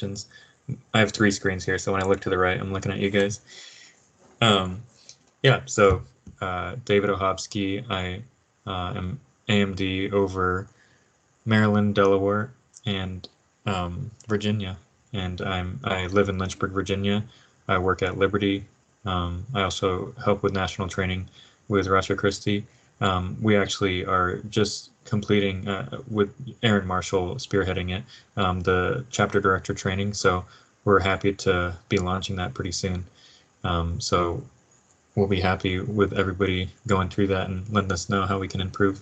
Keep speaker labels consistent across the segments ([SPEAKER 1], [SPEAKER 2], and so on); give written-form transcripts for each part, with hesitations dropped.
[SPEAKER 1] I have three screens here, so when I look to the right, I'm looking at you guys. Yeah, so David Ochabski, I am AMD over Maryland, Delaware, and Virginia. And I live in Lynchburg, Virginia. I work at Liberty. I also help with national training with Christi. We actually are just completing, with Aaron Marshall spearheading it, the chapter director training. So we're happy to be launching that pretty soon. So we'll be happy with everybody going through that and letting us know how we can improve.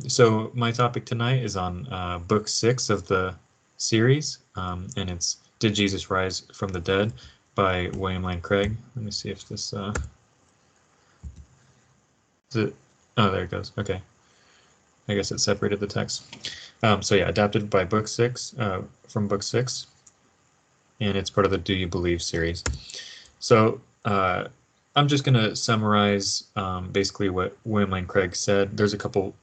[SPEAKER 1] So my topic tonight is on book 6 of the series, and it's Did Jesus Rise from the Dead by William Lane Craig. Let me see if this, is it? Oh, there it goes. Okay. I guess it separated the text. So yeah, adapted by book 6, from book 6, and it's part of the Do You Believe series. So I'm just going to summarize basically what William Lane Craig said. There's a couple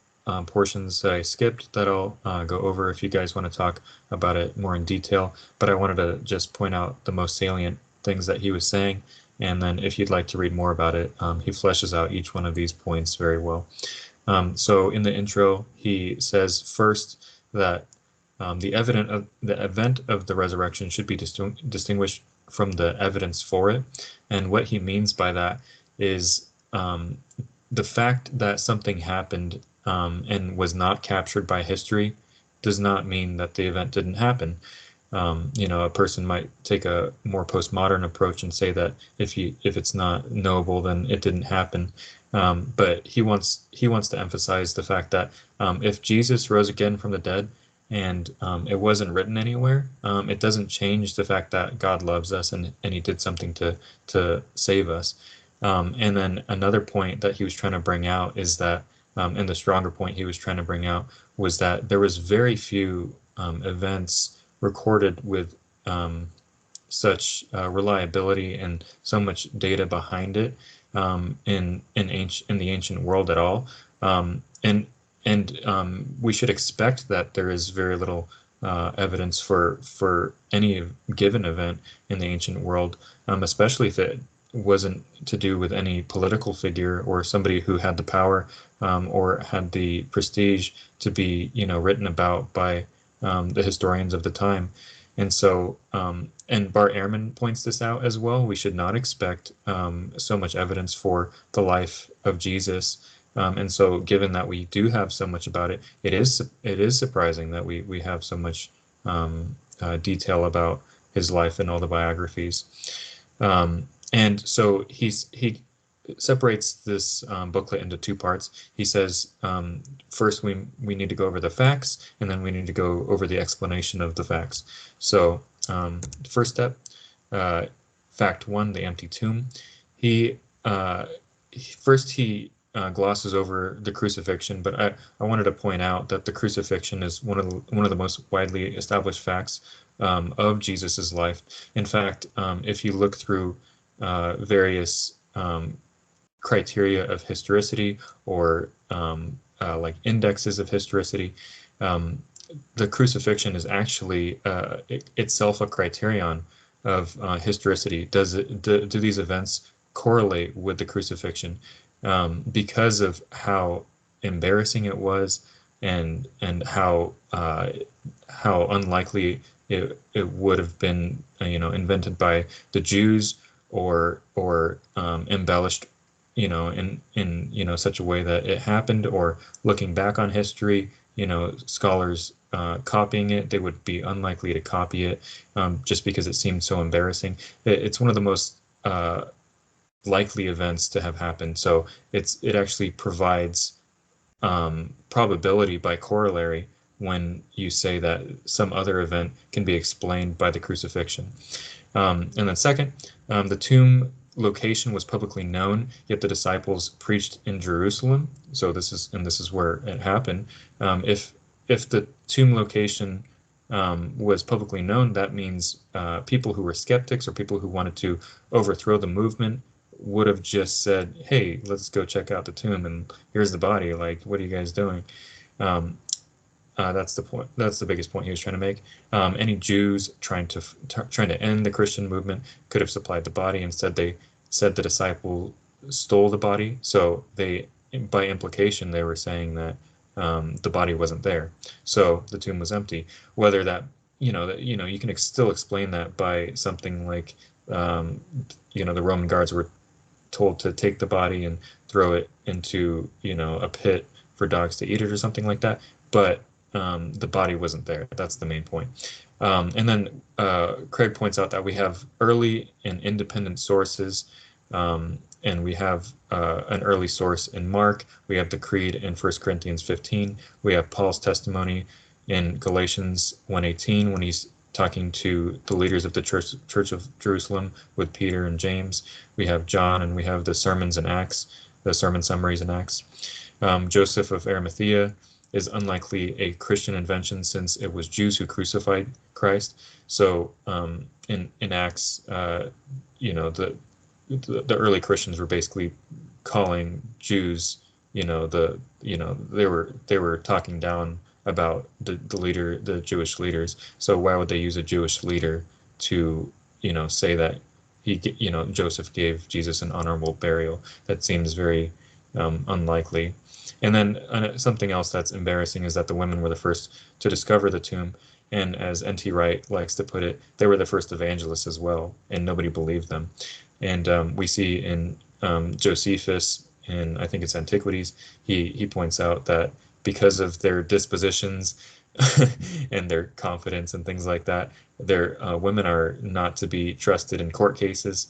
[SPEAKER 1] portions that I skipped that I'll go over if you guys want to talk about it more in detail, but I wanted to just point out the most salient things that he was saying, and then if you'd like to read more about it, he fleshes out each one of these points very well. So in the intro, he says first that the event of the resurrection should be distinguished from the evidence for it, and what he means by that is the fact that something happened and was not captured by history does not mean that the event didn't happen. A person might take a more postmodern approach and say that if it's not knowable, then it didn't happen. But he wants to emphasize the fact that if Jesus rose again from the dead and it wasn't written anywhere, it doesn't change the fact that God loves us and he did something to save us. And then another point that he was trying to bring out is that, and the stronger point he was trying to bring out was that there was very few events recorded with such reliability and so much data behind it in the ancient world at all, and we should expect that there is very little evidence for any given event in the ancient world, especially if it wasn't to do with any political figure or somebody who had the power or had the prestige to be written about by the historians of the time. And so, and Bart Ehrman points this out as well, we should not expect so much evidence for the life of Jesus. And so given that we do have so much about it, it is surprising that we have so much detail about his life and all the biographies. And so he separates this booklet into two parts. He says, first we need to go over the facts, and then we need to go over the explanation of the facts. So first step, fact 1, the empty tomb. He glosses over the crucifixion, but I wanted to point out that the crucifixion is one of the most widely established facts of Jesus's life. In fact, if you look through various criteria of historicity or like indexes of historicity, the crucifixion is actually itself a criterion of historicity. Do these events correlate with the crucifixion? Because of how embarrassing it was and how unlikely it would have been invented by the Jews or embellished in such a way that it happened, or looking back on history, scholars copying it, they would be unlikely to copy it just because it seemed so embarrassing. It's one of the most likely events to have happened, so it actually provides probability by corollary when you say that some other event can be explained by the crucifixion. And then second, the tomb location was publicly known, yet the disciples preached in Jerusalem. So this is where it happened. If the tomb location was publicly known, that means people who were skeptics or people who wanted to overthrow the movement would have just said, "Hey, let's go check out the tomb, and here's the body. Like, what are you guys doing?" That's the point. That's the biggest point he was trying to make. Any Jews trying to end the Christian movement could have supplied the body. Instead, they said the disciple stole the body. So they, by implication, they were saying that the body wasn't there. So the tomb was empty. Whether that, you can still explain that by something like, the Roman guards were told to take the body and throw it into, a pit for dogs to eat it or something like that. But the body wasn't there. That's the main point. And then Craig points out that we have early and independent sources, and we have an early source in Mark. We have the Creed in 1 Corinthians 15. We have Paul's testimony in Galatians 1:18 when he's talking to the leaders of the Church of Jerusalem with Peter and James. We have John, and we have the sermons in Acts, the sermon summaries in Acts. Joseph of Arimathea is unlikely a Christian invention since it was Jews who crucified Christ. So in Acts, the early Christians were basically calling Jews, they were talking down about the Jewish leaders. So why would they use a Jewish leader to, say that Joseph gave Jesus an honorable burial? That seems very unlikely. And then something else that's embarrassing is that the women were the first to discover the tomb. And as N.T. Wright likes to put it, they were the first evangelists as well, and nobody believed them. And we see in Josephus, in I think it's Antiquities, he points out that because of their dispositions and their confidence and things like that, their women are not to be trusted in court cases.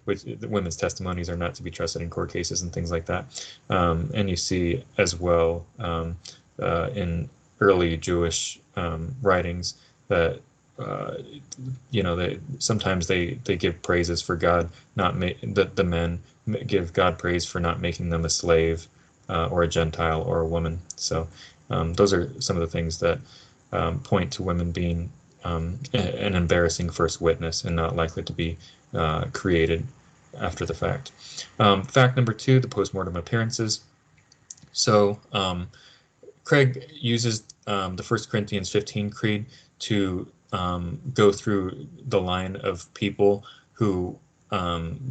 [SPEAKER 1] Which the women's testimonies are not to be trusted in court cases and things like that. And you see as well in early Jewish writings that sometimes they give praises for God, the men give God praise for not making them a slave or a Gentile or a woman. So those are some of the things that point to women being an embarrassing first witness and not likely to be created after the fact. Fact number 2, the postmortem appearances. So Craig uses the 1 Corinthians 15 creed to go through the line of people who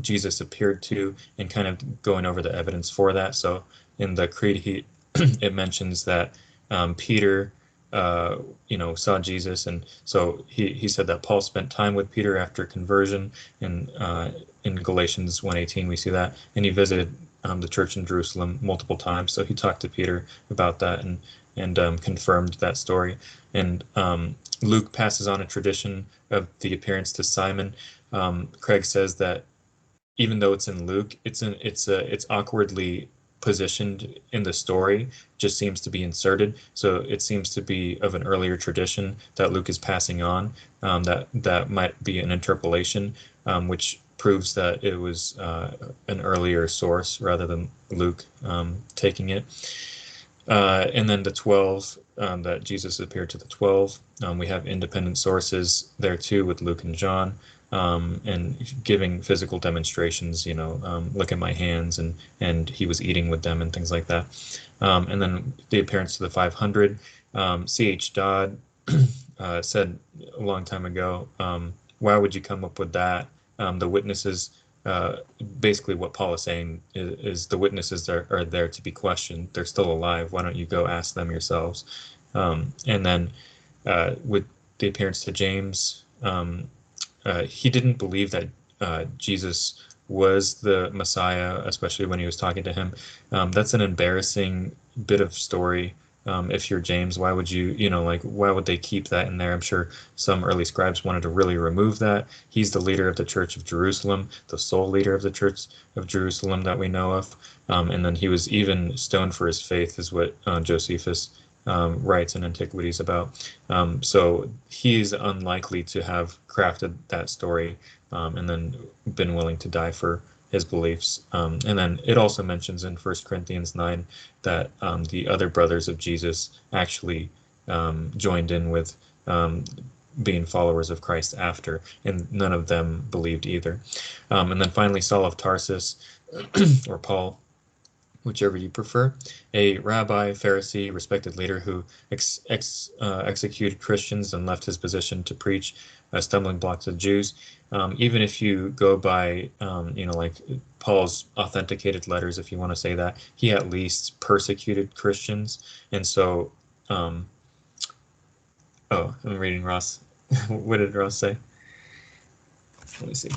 [SPEAKER 1] Jesus appeared to and kind of going over the evidence for that. So in the creed, it mentions that Peter saw Jesus, and so he said that Paul spent time with Peter after conversion, and in Galatians 1:18 we see that, and he visited the church in Jerusalem multiple times. So he talked to Peter about that and confirmed that story. And Luke passes on a tradition of the appearance to Simon. Craig says that even though it's in Luke, it's awkwardly positioned in the story, just seems to be inserted. So it seems to be of an earlier tradition that Luke is passing on, that might be an interpolation, which proves that it was an earlier source rather than Luke taking it. And then the 12, that Jesus appeared to the 12. We have independent sources there too with Luke and John, and giving physical demonstrations, look at my hands, and he was eating with them and things like that. And then the appearance to the 500. C.H. Dodd said a long time ago, why would you come up with that? The witnesses, basically what Paul is saying is the witnesses are there to be questioned. They're still alive. Why don't you go ask them yourselves? And then with the appearance to James, he didn't believe that Jesus was the Messiah, especially when he was talking to him. That's an embarrassing bit of story. If you're James, why would why would they keep that in there? I'm sure some early scribes wanted to really remove that. He's the leader of the Church of Jerusalem, the sole leader of the Church of Jerusalem that we know of. And then he was even stoned for his faith, is what Josephus writes in Antiquities about. So he's unlikely to have crafted that story and then been willing to die for his beliefs. And then it also mentions in 1 Corinthians 9 that the other brothers of Jesus actually joined in with being followers of Christ after, and none of them believed either. And then finally, Saul of Tarsus, or Paul, whichever you prefer, a rabbi, Pharisee, respected leader who executed Christians and left his position to preach a stumbling block to the Jews. Even if you go by, like Paul's authenticated letters, if you want to say that, he at least persecuted Christians. And so, oh, I'm reading Ross. What did Ross say? Let me see.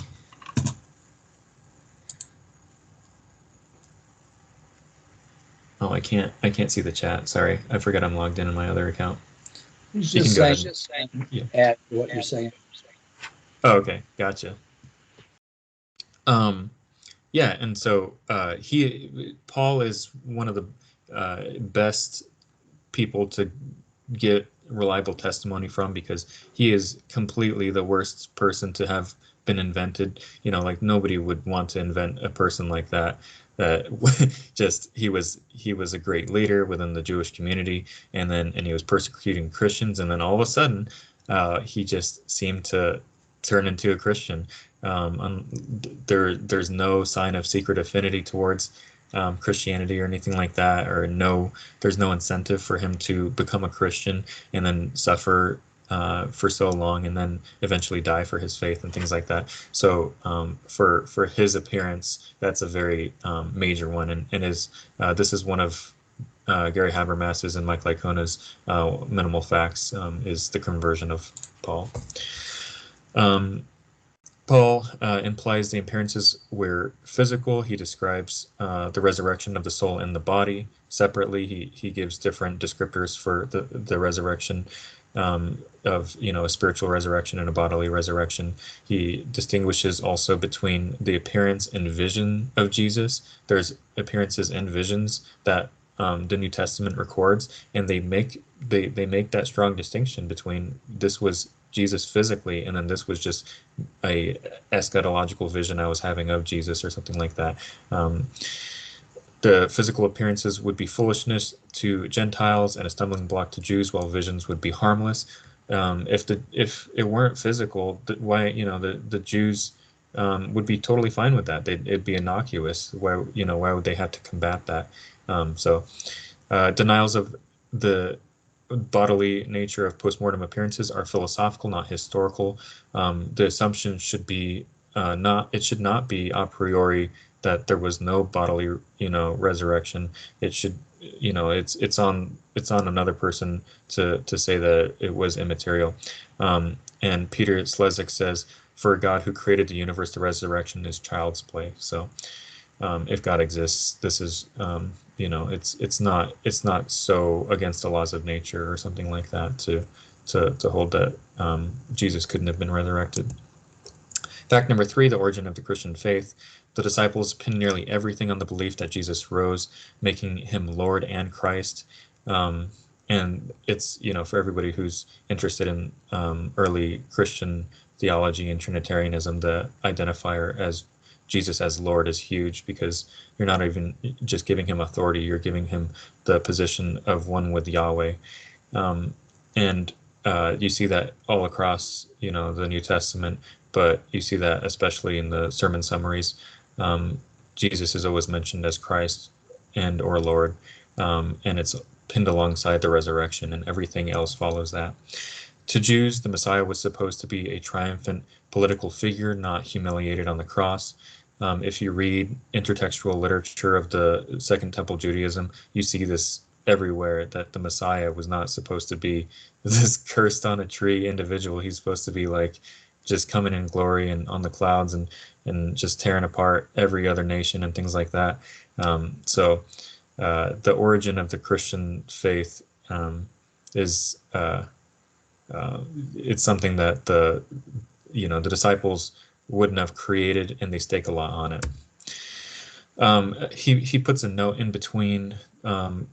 [SPEAKER 1] Oh, I can't see the chat. Sorry, I forgot I'm logged in my other account.
[SPEAKER 2] You can go ahead. Yeah. Add what you're saying.
[SPEAKER 1] Oh, okay, gotcha. Yeah, and so Paul is one of the best people to get reliable testimony from, because he is completely the worst person to have been invented. Like nobody would want to invent a person like that. That just he was a great leader within the Jewish community, and he was persecuting Christians, and then all of a sudden, he just seemed to turn into a Christian. There's no sign of secret affinity towards Christianity or anything like that, or there's no incentive for him to become a Christian and then suffer for so long and then eventually die for his faith and things like that. So for his appearance, that's a very major one, and this is one of Gary Habermas's and Mike Licona's minimal facts, is the conversion of Paul. Paul implies the appearances were physical. He describes the resurrection of the soul and the body separately. He gives different descriptors for the resurrection of a spiritual resurrection and a bodily resurrection. He distinguishes also between the appearance and vision of Jesus. There's appearances and visions that the New Testament records, and they make that strong distinction between this was Jesus physically, and then this was just a eschatological vision I was having of Jesus or something like that. The physical appearances would be foolishness to Gentiles and a stumbling block to Jews, while visions would be harmless. If it weren't physical, why the Jews would be totally fine with that. It'd be innocuous. Why would they have to combat that? Denials of the bodily nature of postmortem appearances are philosophical, not historical. The assumption should be it should not be a priori that there was no bodily resurrection. It should it's on another person to say that it was immaterial. And Peter Slezak says, for God who created the universe, the resurrection is child's play. So if God exists, this is it's not so against the laws of nature or something like that to hold that Jesus couldn't have been resurrected. Fact number 3, the origin of the Christian faith. The disciples pinned nearly everything on the belief that Jesus rose, making him Lord and Christ. And it's, for everybody who's interested in early Christian theology and Trinitarianism, the identifier as Jesus as Lord is huge, because you're not even just giving him authority, you're giving him the position of one with Yahweh. And you see that all across, the New Testament, but you see that especially in the sermon summaries. Jesus is always mentioned as Christ and or Lord, and it's pinned alongside the resurrection, and everything else follows that. To Jews, the Messiah was supposed to be a triumphant political figure, not humiliated on the cross. If you read intertextual literature of the Second Temple Judaism, you see this everywhere, that the Messiah was not supposed to be this cursed on a tree individual. He's supposed to be like just coming in glory and on the clouds and just tearing apart every other nation and things like that. So the origin of the Christian faith is it's something that the disciples wouldn't have created, and they stake a lot on it. He puts a note in between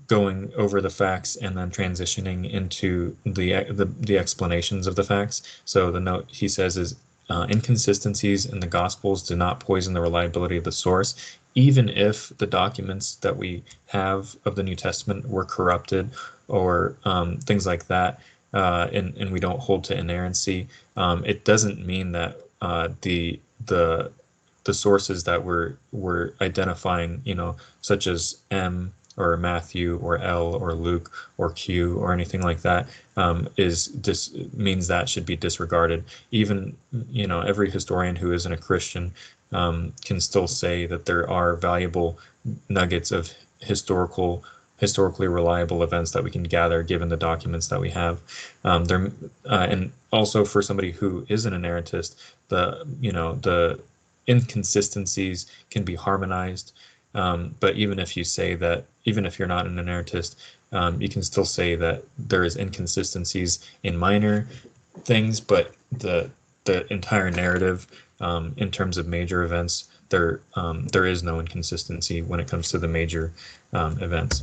[SPEAKER 1] going over the facts and then transitioning into the explanations of the facts. So the note he says is, inconsistencies in the Gospels do not poison the reliability of the source, even if the documents that we have of the New Testament were corrupted or things like that, and we don't hold to inerrancy. It doesn't mean that the the sources that we're identifying, such as M or Matthew or L or Luke or Q or anything like that, means that should be disregarded. Even, every historian who isn't a Christian can still say that there are valuable nuggets of historically reliable events that we can gather given the documents that we have. And also for somebody who isn't an inerrantist, the inconsistencies can be harmonized. But even if you're not an inerrantist, you can still say that there is inconsistencies in minor things, but the entire narrative, in terms of major events, there is no inconsistency when it comes to the major events.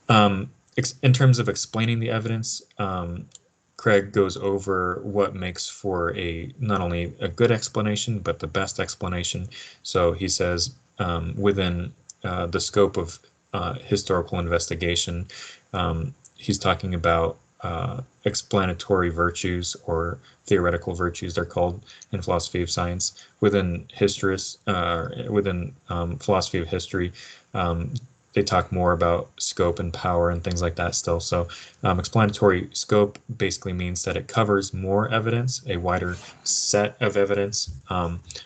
[SPEAKER 1] In terms of explaining the evidence, Craig goes over what makes for not only a good explanation, but the best explanation. So he says, within the scope of historical investigation, he's talking about explanatory virtues, or theoretical virtues, they're called in philosophy of science. Within philosophy of history, they talk more about scope and power and things like that still. So explanatory scope basically means that it covers more evidence, a wider set of evidence.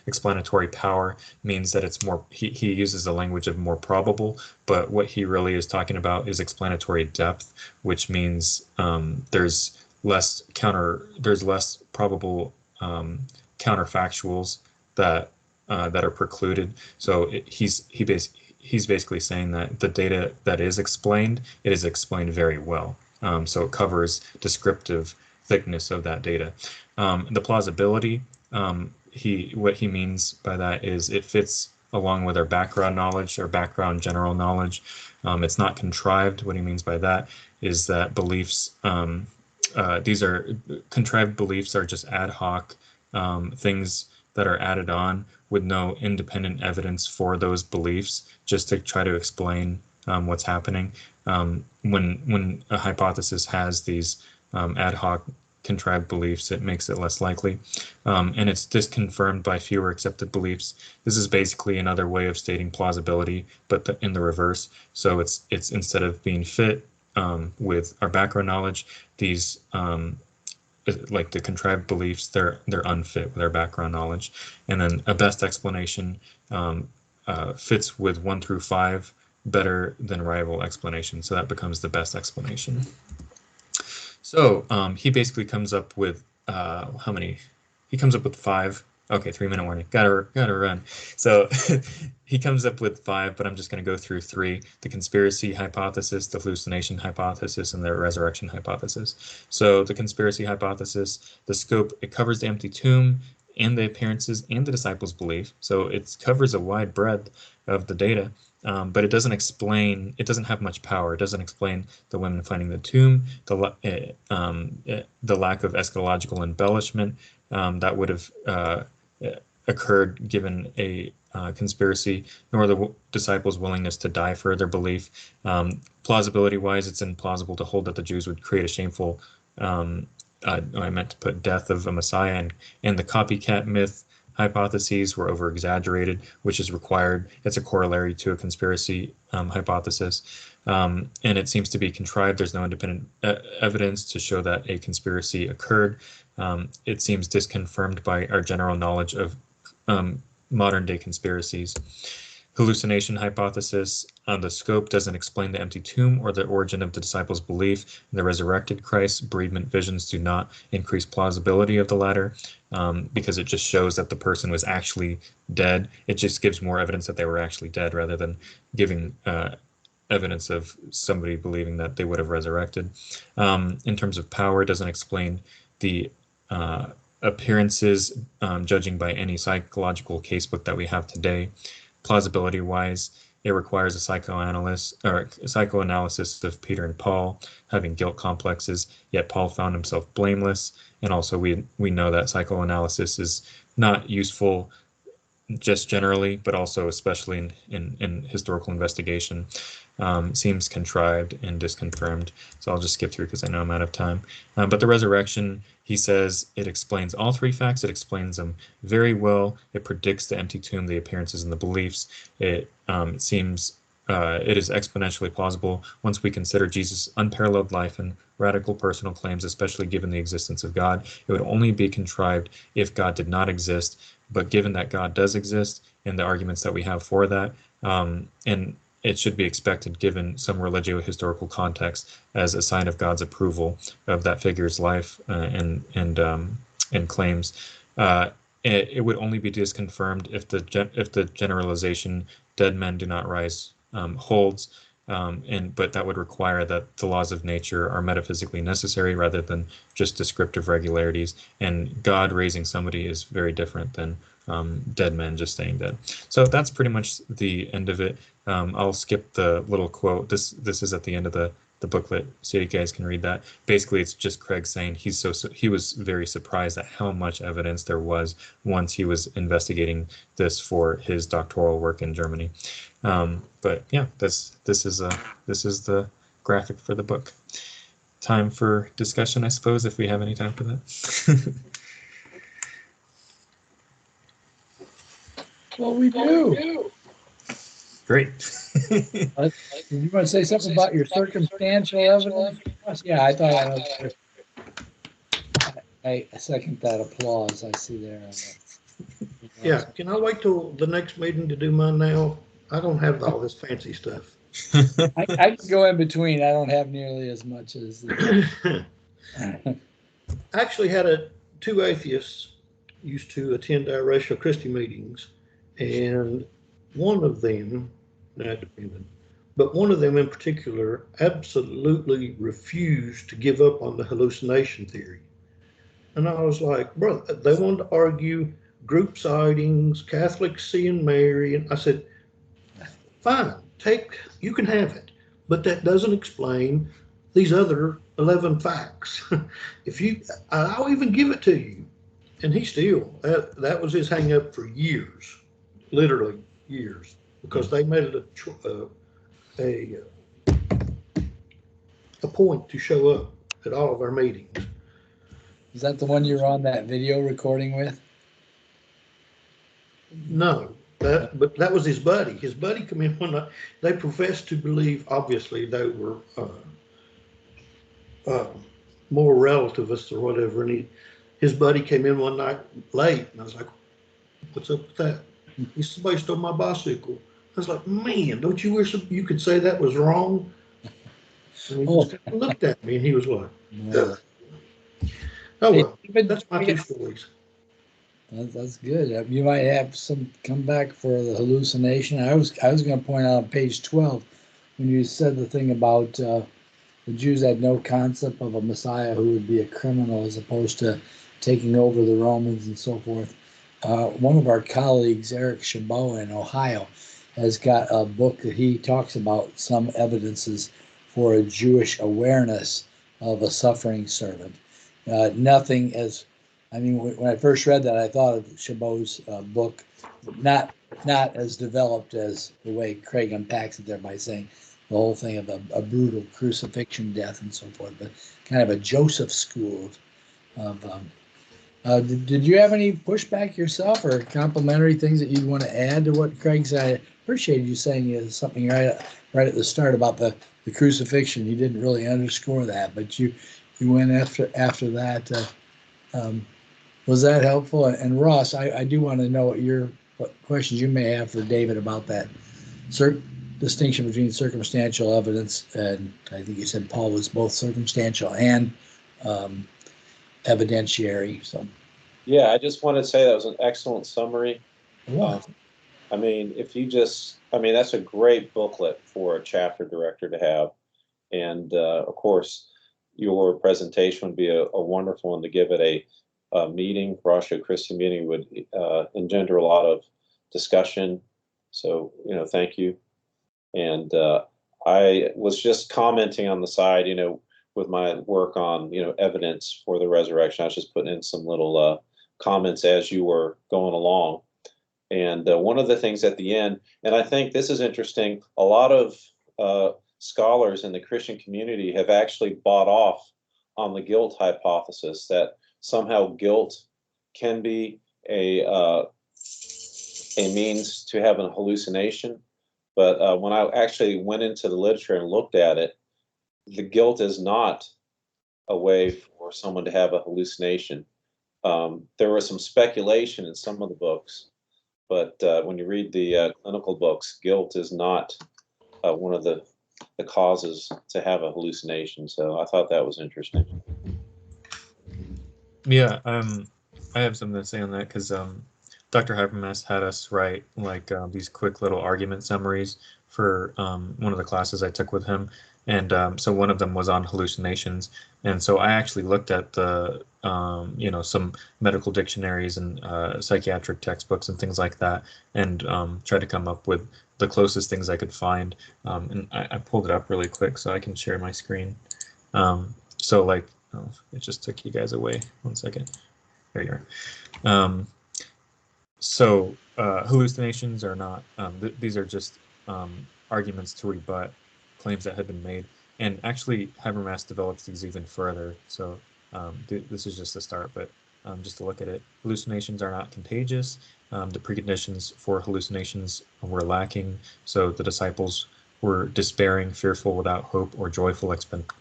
[SPEAKER 1] Explanatory power means that it's more, he uses the language of more probable, but what he really is talking about is explanatory depth, which means there's less probable counterfactuals that are precluded. So he's basically saying that the data that is explained, it is explained very well. So it covers descriptive thickness of that data. The plausibility, what he means by that is it fits along with our background knowledge, our background general knowledge. It's not contrived. What he means by that is that beliefs, these are contrived beliefs, are just ad hoc things that are added on with no independent evidence for those beliefs, just to try to explain what's happening. When a hypothesis has these ad hoc contrived beliefs, it makes it less likely, and it's disconfirmed by fewer accepted beliefs. This is basically another way of stating plausibility, but in the reverse. So it's instead of being fit with our background knowledge, these like the contrived beliefs, they're unfit with our background knowledge. And then a best explanation fits with 1 through 5 better than rival explanation, so that becomes the best explanation. So he basically comes up with how many? He comes up with 5. Okay, 3-minute warning. Gotta run. So he comes up with 5, but I'm just going to go through 3: the conspiracy hypothesis, the hallucination hypothesis, and the resurrection hypothesis. So the conspiracy hypothesis, the scope, it covers the empty tomb and the appearances and the disciples' belief. So it covers a wide breadth of the data, but it doesn't have much power. It doesn't explain the women finding the tomb, the lack of eschatological embellishment that would have occurred given a conspiracy, nor the disciples' willingness to die for their belief. Plausibility-wise, it's implausible to hold that the Jews would create a shameful, I meant to put death of a Messiah, and the copycat myth hypotheses were over-exaggerated, which is required. It's a corollary to a conspiracy hypothesis. And it seems to be contrived. There's no independent evidence to show that a conspiracy occurred. It seems disconfirmed by our general knowledge of modern-day conspiracies. Hallucination hypothesis, the scope doesn't explain the empty tomb or the origin of the disciples' belief in the resurrected Christ. Bereavement visions do not increase plausibility of the latter, because it just shows that the person was actually dead. It just gives more evidence that they were actually dead rather than giving evidence of somebody believing that they would have resurrected. In terms of power, it doesn't explain the appearances, judging by any psychological casebook that we have today. Plausibility-wise, it requires a psychoanalysis of Peter and Paul having guilt complexes, yet Paul found himself blameless. And also we know that psychoanalysis is not useful just generally, but also especially in historical investigation. seems contrived and disconfirmed. So I'll just skip through because I know I'm out of time. But the resurrection, he says, it explains all three facts. It explains them very well. It predicts the empty tomb, the appearances, and the beliefs. It seems it is exponentially plausible once we consider Jesus' unparalleled life and radical personal claims, especially given the existence of God. It would only be contrived if God did not exist. But given that God does exist and the arguments that we have for that, and it should be expected, given some religio-historical context, as a sign of God's approval of that figure's life and claims. It would only be disconfirmed if the generalization "dead men do not rise" holds, but that would require that the laws of nature are metaphysically necessary rather than just descriptive regularities. And God raising somebody is very different than dead men just staying dead. So that's pretty much the end of it. I'll skip the little quote. This is at the end of the booklet, so you guys can read that. Basically, it's just Craig saying he was very surprised at how much evidence there was once he was investigating this for his doctoral work in Germany. But yeah, this is the graphic for the book. Time for discussion, I suppose, if we have any time for that.
[SPEAKER 2] Well, we do.
[SPEAKER 1] Great.
[SPEAKER 2] You want to say something about your circumstantial evidence? Yeah, I thought I second that applause I see there.
[SPEAKER 3] Yeah, can I wait till the next meeting to do mine now? I don't have all this fancy stuff.
[SPEAKER 2] I can go in between. I don't have nearly as much as
[SPEAKER 3] I actually had two atheists used to attend our racial Christi meetings, and one of them, but one of them in particular absolutely refused to give up on the hallucination theory. And I was like, brother, they wanted to argue group sightings, Catholics seeing Mary. And I said, fine, you can have it, but that doesn't explain these other 11 facts. I'll even give it to you. And he still, that was his hang up for years, literally years, because they made it a point to show up at all of our meetings.
[SPEAKER 2] Is that the one you're on that video recording with?
[SPEAKER 3] No, but that was his buddy. His buddy come in one night. They professed to believe, obviously, they were more relativists or whatever. And his buddy came in one night late, and I was like, "What's up with that?" He said, "Somebody stole my bicycle." I was like, "Man, don't you wish you could say that was wrong?" And he just looked at me, and he was like, "Ugh." "Oh well, that's my two stories."
[SPEAKER 2] That's good. You might have some come back for the hallucination. I was going to point out on page 12 when you said the thing about the Jews had no concept of a Messiah who would be a criminal as opposed to taking over the Romans and so forth. One of our colleagues, Eric Chabot in Ohio, has got a book that he talks about some evidences for a Jewish awareness of a suffering servant. Nothing as I mean, when I first read that, I thought of Chabot's book, not as developed as the way Craig unpacks it there by saying the whole thing of a brutal crucifixion death and so forth, but kind of a Joseph school did you have any pushback yourself or complimentary things that you'd want to add to what Craig said? I appreciated you saying something right at the start about the crucifixion. You didn't really underscore that, but you went after that. Was that helpful? And Ross, I do want to know what questions you may have for David about that distinction between circumstantial evidence, and I think you said Paul was both circumstantial and evidentiary. So,
[SPEAKER 4] yeah, I just wanted to say that was an excellent summary.
[SPEAKER 2] Wow.
[SPEAKER 4] I mean, that's a great booklet for a chapter director to have, and of course, your presentation would be a wonderful one to give at a meeting. Rosh Christi meeting would engender a lot of discussion. So, thank you. And I was just commenting on the side, with my work on, evidence for the resurrection. I was just putting in some little comments as you were going along. And one of the things at the end, and I think this is interesting, a lot of scholars in the Christian community have actually bought off on the guilt hypothesis, that somehow guilt can be a means to have a hallucination. But when I actually went into the literature and looked at it, the guilt is not a way for someone to have a hallucination. There was some speculation in some of the books, but when you read the clinical books, guilt is not one of the causes to have a hallucination. So I thought that was interesting.
[SPEAKER 1] Yeah, I have something to say on that because Dr. Habermas had us write like these quick little argument summaries for one of the classes I took with him, and so one of them was on hallucinations, and so I actually looked at the some medical dictionaries and psychiatric textbooks and things like that, and tried to come up with the closest things I could find, and I pulled it up really quick so I can share my screen. So like, oh, it just took you guys away. 1 second. There you are. So hallucinations are not, these are just arguments to rebut claims that have been made. And actually, Habermas develops these even further. So this is just a start, but just to look at it, hallucinations are not contagious. The preconditions for hallucinations were lacking. So the disciples were despairing, fearful, without hope or joyful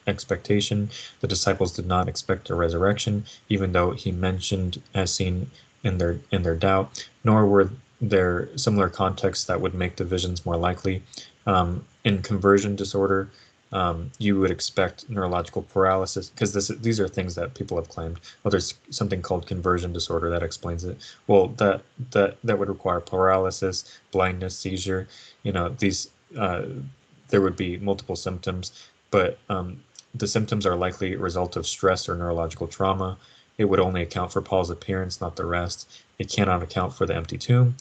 [SPEAKER 1] expectation. The disciples did not expect a resurrection, even though he mentioned as seen in their doubt, nor were there similar contexts that would make divisions more likely. In conversion disorder, you would expect neurological paralysis, because these are things that people have claimed. Well, there's something called conversion disorder that explains it. Well, that would require paralysis, blindness, seizure. These there would be multiple symptoms, but the symptoms are likely a result of stress or neurological trauma. It would only account for Paul's appearance, not the rest. It cannot account for the empty tomb.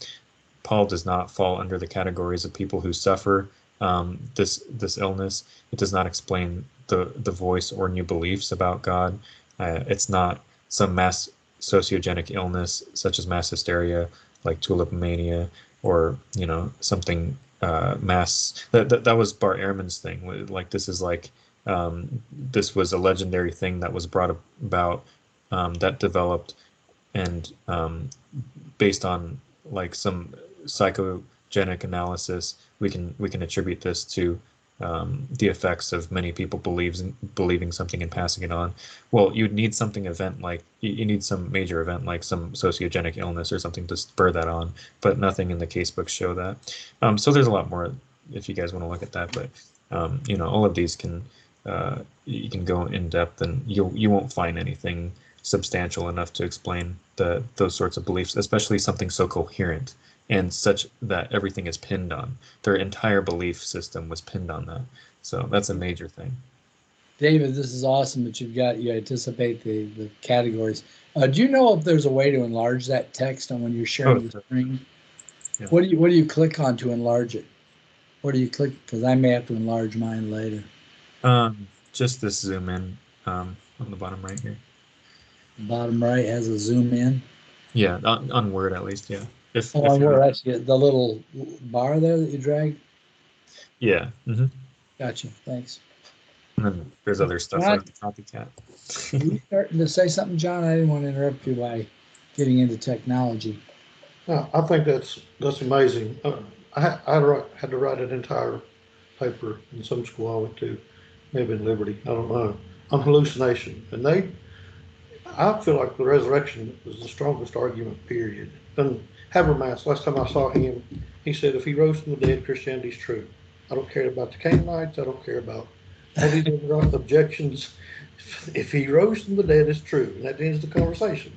[SPEAKER 1] Paul does not fall under the categories of people who suffer this illness. It does not explain the voice or new beliefs about God. It's not some mass sociogenic illness such as mass hysteria, like tulipomania, or something mass. That was Bart Ehrman's thing. Like this is like this was a legendary thing that was brought about, that developed, and based on like some psychogenic analysis, we can attribute this to the effects of many people believing something and passing it on. Well, you'd need something you need some major event like some sociogenic illness or something to spur that on, but nothing in the casebooks show that. So there's a lot more if you guys want to look at that, but all of these can you can go in depth and you won't find anything substantial enough to explain those sorts of beliefs, especially something so coherent and such that everything is pinned on. Their entire belief system was pinned on that. So that's a major thing.
[SPEAKER 2] David, this is awesome that you anticipate the categories. Do you know if there's a way to enlarge that text on when you're sharing the screen? Yeah. What do you click on to enlarge it? What do you click? Because I may have to enlarge mine later.
[SPEAKER 1] Just this zoom in on the bottom right here.
[SPEAKER 2] Bottom right has a zoom in.
[SPEAKER 1] Yeah, on Word at least. Yeah.
[SPEAKER 2] On Word, I see the little bar there that you drag.
[SPEAKER 1] Yeah. Mm-hmm.
[SPEAKER 2] Gotcha. Thanks.
[SPEAKER 1] And then there's other stuff like the copycat.
[SPEAKER 2] Are you starting to say something, John? I didn't want to interrupt you by getting into technology.
[SPEAKER 3] No, I think that's amazing. I had to write an entire paper in some school I went to, maybe in Liberty, I don't know, on hallucination. And I feel like the resurrection was the strongest argument, period. And Habermas, last time I saw him, he said, if he rose from the dead, Christianity's true. I don't care about the Canaanites. I don't care about all these other objections. If he rose from the dead, it's true. And that ends the conversation.